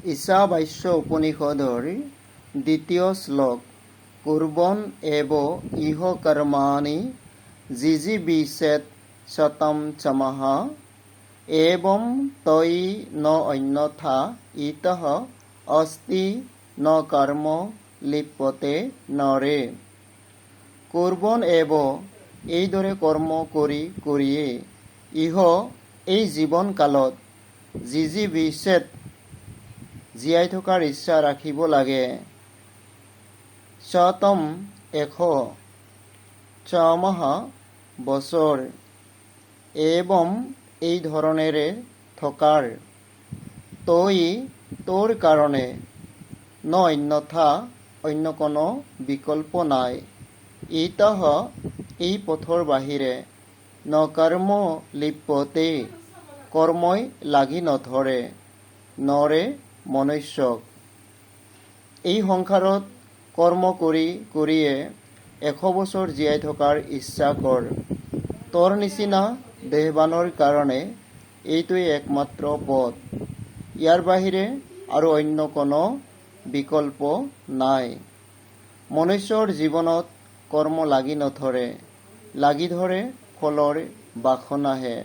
ঈশাৱাস্য উপনিষদৰ দ্বিতীয় শ্লোক কুৰ্বন এব ইহ কৰ্মাণি জিজীবিষেৎ শতম চমঃ এবং তয়ি ন অন্যথা ইতঃ অস্তি ন কৰ্ম লিপ্যতে নৰে। কুৰ্বন এব এইদৰে কৰ্ম কৰি কৰিয়ে ইহ এই জীৱন কালত জিজীবিষেৎ জীয়াই থকাৰ ইচ্ছা ৰাখিব লাগে। শতম 100 চমঃ বছৰ এবং এই ধৰণেৰে থকাৰ তই তোৰ কাৰণে ন অন্যথা অন্য কোনো বিকল্প নাই ইতঃ এই পথৰ বাহিৰে ন কৰ্ম লিপ্যতে কৰ্মই লাগি নধৰে নৰে মনুষ্যক। এই সংসাৰত কৰ্ম কৰি কৰিয়ে 100 বছৰ জীয়াই থকাৰ ইচ্ছা কৰ। তোৰ নিচিনা দেহবানৰ কাৰণে এইটোৱেই একমাত্ৰ পথ। ইয়াৰ বাহিৰে আৰু অন্য কোনো বিকল্প নাই। মনুষ্যৰ জীৱনত কৰ্ম লাগি নধৰে, লাগি ধৰে ফলৰ বাসনাহে।